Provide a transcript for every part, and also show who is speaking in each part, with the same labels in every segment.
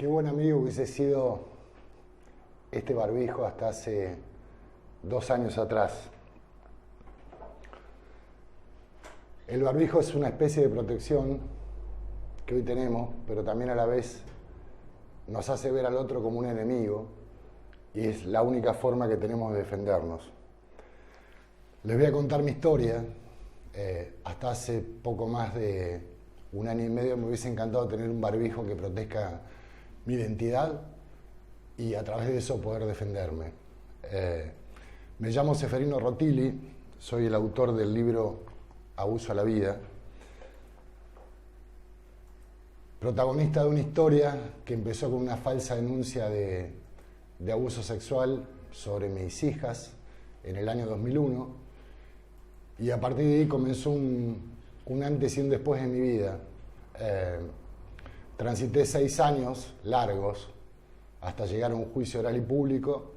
Speaker 1: Qué buen amigo hubiese sido este barbijo hasta hace 2 años atrás. El barbijo es una especie de protección que hoy tenemos, pero también a la vez nos hace ver al otro como un enemigo y es la única forma que tenemos de defendernos. Les voy a contar mi historia. Hasta hace poco más de 1 año y medio me hubiese encantado tener un barbijo que proteja mi identidad y a través de eso poder defenderme. Me llamo Ceferino Rotili, soy el autor del libro Abuso a la vida, protagonista de una historia que empezó con una falsa denuncia de abuso sexual sobre mis hijas en el año 2001, y a partir de ahí comenzó un antes y un después en mi vida. Transité 6 años largos hasta llegar a un juicio oral y público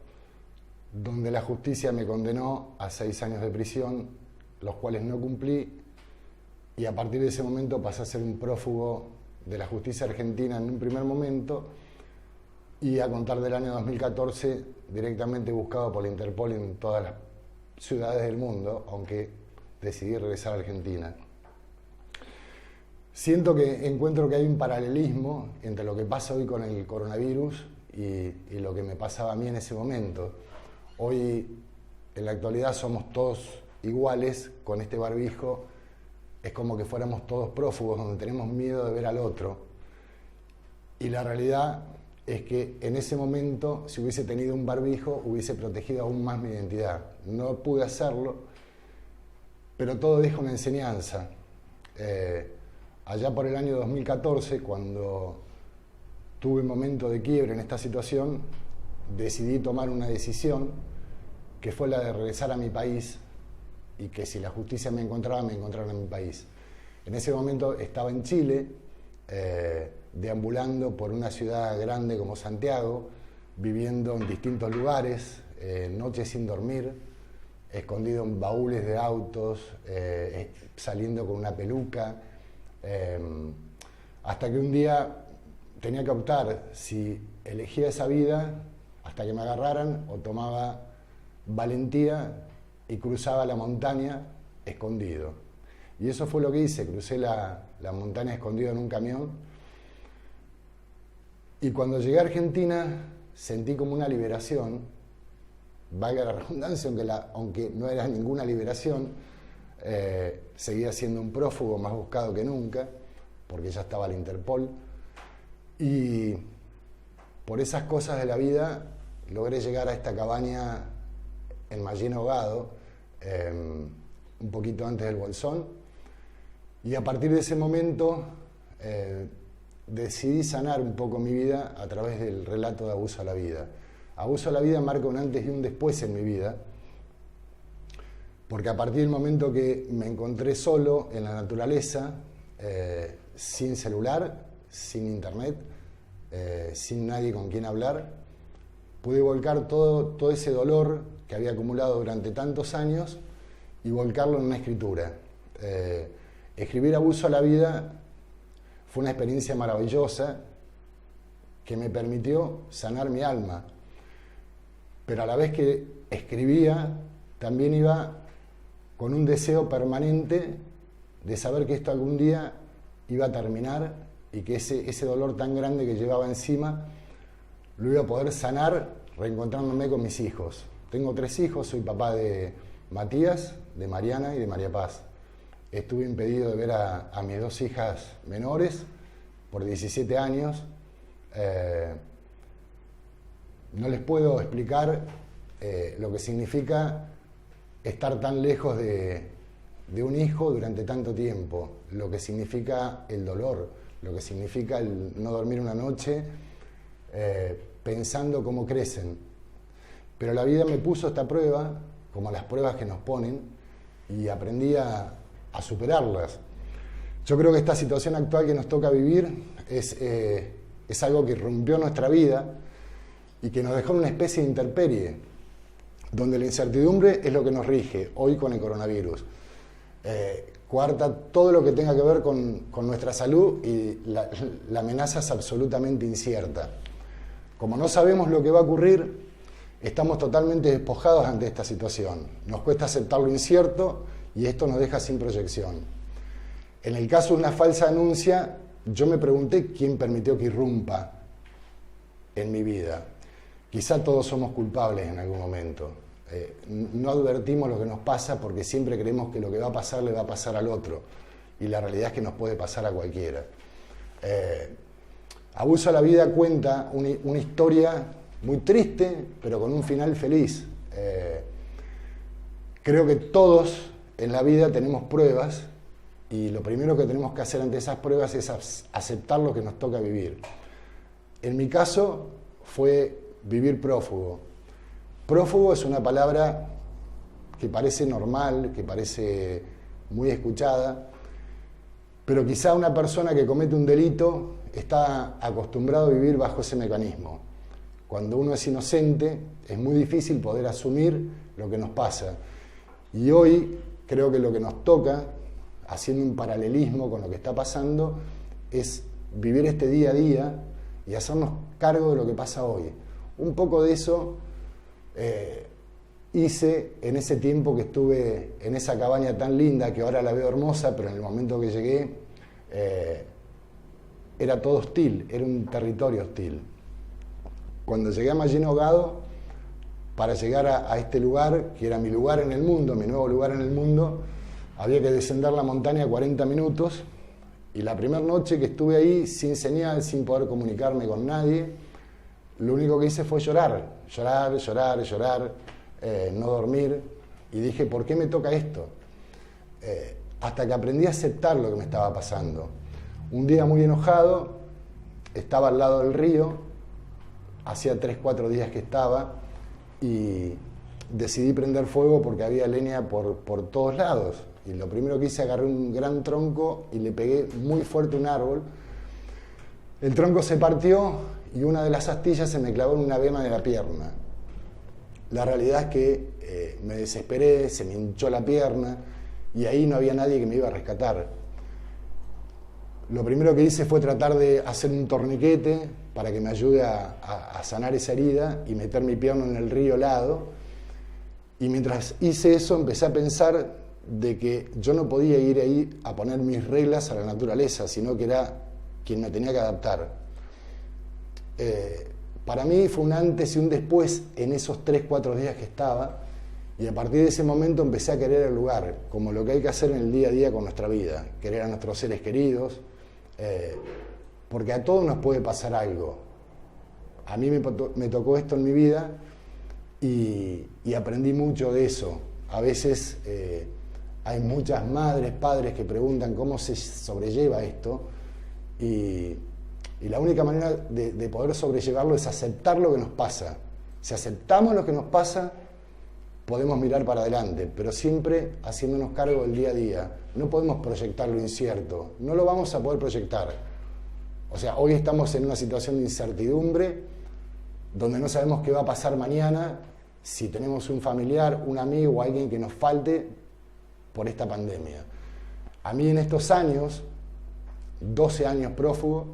Speaker 1: donde la justicia me condenó a 6 años de prisión, los cuales no cumplí, y a partir de ese momento pasé a ser un prófugo de la justicia argentina en un primer momento, y a contar del año 2014 directamente buscado por la Interpol en todas las ciudades del mundo, aunque decidí regresar a Argentina. Encuentro que hay un paralelismo entre lo que pasa hoy con el coronavirus y lo que me pasaba a mí en ese momento. Hoy, en la actualidad, somos todos iguales con este barbijo. Es como que fuéramos todos prófugos, donde tenemos miedo de ver al otro. Y la realidad es que en ese momento, si hubiese tenido un barbijo, hubiese protegido aún más mi identidad. No pude hacerlo, pero todo deja una enseñanza. Allá por el año 2014, cuando tuve un momento de quiebre en esta situación, decidí tomar una decisión que fue la de regresar a mi país, y que si la justicia me encontrara en mi país. En ese momento estaba en Chile, deambulando por una ciudad grande como Santiago, viviendo en distintos lugares, noches sin dormir, escondido en baúles de autos, saliendo con una peluca, hasta que un día tenía que optar si elegía esa vida hasta que me agarraran o tomaba valentía y cruzaba la montaña escondido. Y eso fue lo que hice, crucé la montaña escondido en un camión, y cuando llegué a Argentina sentí como una liberación, valga la redundancia, aunque no era ninguna liberación. Seguía siendo un prófugo más buscado que nunca, porque ya estaba la Interpol, y por esas cosas de la vida logré llegar a esta cabaña en Mallén Hogado, un poquito antes del Bolsón, y a partir de ese momento decidí sanar un poco mi vida a través del relato de Abuso a la vida. Abuso a la vida marca un antes y un después en mi vida, porque a partir del momento que me encontré solo en la naturaleza, sin celular, sin internet, sin nadie con quien hablar, pude volcar todo ese dolor que había acumulado durante tantos años y volcarlo en una escritura. Escribir Abuso a la vida fue una experiencia maravillosa que me permitió sanar mi alma, pero a la vez que escribía también iba con un deseo permanente de saber que esto algún día iba a terminar y que ese dolor tan grande que llevaba encima lo iba a poder sanar reencontrándome con mis hijos. Tengo 3 hijos, soy papá de Matías, de Mariana y de María Paz. Estuve impedido de ver a mis 2 hijas menores por 17 años. No les puedo explicar lo que significa estar tan lejos de un hijo durante tanto tiempo, lo que significa el dolor, lo que significa el no dormir una noche pensando cómo crecen. Pero la vida me puso esta prueba, como las pruebas que nos ponen, y aprendí a superarlas. Yo creo que esta situación actual que nos toca vivir es algo que rompió nuestra vida y que nos dejó en una especie de intemperie, donde la incertidumbre es lo que nos rige hoy con el coronavirus. coarta todo lo que tenga que ver con nuestra salud y la amenaza es absolutamente incierta. Como no sabemos lo que va a ocurrir, estamos totalmente despojados ante esta situación. Nos cuesta aceptar lo incierto y esto nos deja sin proyección. En el caso de una falsa denuncia, yo me pregunté quién permitió que irrumpa en mi vida. Quizá todos somos culpables en algún momento. No advertimos lo que nos pasa porque siempre creemos que lo que va a pasar le va a pasar al otro. Y la realidad es que nos puede pasar a cualquiera. Abuso a la vida cuenta una historia muy triste, pero con un final feliz. Creo que todos en la vida tenemos pruebas y lo primero que tenemos que hacer ante esas pruebas es aceptar lo que nos toca vivir. En mi caso fue vivir prófugo. Prófugo es una palabra que parece normal, que parece muy escuchada, pero quizá una persona que comete un delito está acostumbrado a vivir bajo ese mecanismo. Cuando uno es inocente, es muy difícil poder asumir lo que nos pasa. Y hoy creo que lo que nos toca, haciendo un paralelismo con lo que está pasando, es vivir este día a día y hacernos cargo de lo que pasa hoy. Un poco de eso hice en ese tiempo que estuve en esa cabaña tan linda, que ahora la veo hermosa, pero en el momento que llegué era todo hostil, era un territorio hostil. Cuando llegué a Mallén Ahogado, para llegar a este lugar, que era mi lugar en el mundo, mi nuevo lugar en el mundo, había que descender la montaña 40 minutos, y la primera noche que estuve ahí, sin señal, sin poder comunicarme con nadie, lo único que hice fue llorar, no dormir, y dije, ¿por qué me toca esto? Hasta que aprendí a aceptar lo que me estaba pasando. Un día muy enojado, estaba al lado del río, hacía 3-4 días que estaba, y decidí prender fuego porque había leña por todos lados. Y lo primero que hice, agarré un gran tronco y le pegué muy fuerte a un árbol. El tronco se partió y una de las astillas se me clavó en una vena de la pierna. La realidad es que me desesperé, se me hinchó la pierna y ahí no había nadie que me iba a rescatar. Lo primero que hice fue tratar de hacer un torniquete para que me ayude a sanar esa herida y meter mi pierna en el río helado. Y mientras hice eso empecé a pensar de que yo no podía ir ahí a poner mis reglas a la naturaleza, sino que era quien me tenía que adaptar. Para mí fue un antes y un después en esos 3-4 días que estaba, y a partir de ese momento empecé a querer el lugar, como lo que hay que hacer en el día a día con nuestra vida, querer a nuestros seres queridos, porque a todos nos puede pasar algo. A mí me tocó esto en mi vida y aprendí mucho de eso. A veces hay muchas madres, padres que preguntan cómo se sobrelleva esto, y la única manera de poder sobrellevarlo es aceptar lo que nos pasa. Si aceptamos lo que nos pasa, podemos mirar para adelante, pero siempre haciéndonos cargo del día a día. No podemos proyectar lo incierto, no lo vamos a poder proyectar. O sea, hoy estamos en una situación de incertidumbre, donde no sabemos qué va a pasar mañana, si tenemos un familiar, un amigo o alguien que nos falte por esta pandemia. A mí en estos años, 12 años prófugo,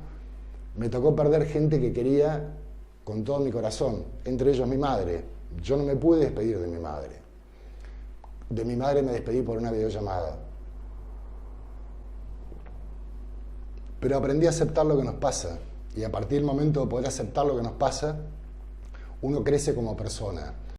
Speaker 1: me tocó perder gente que quería con todo mi corazón, entre ellos mi madre. Yo no me pude despedir de mi madre. De mi madre me despedí por una videollamada. Pero aprendí a aceptar lo que nos pasa, y a partir del momento de poder aceptar lo que nos pasa, uno crece como persona.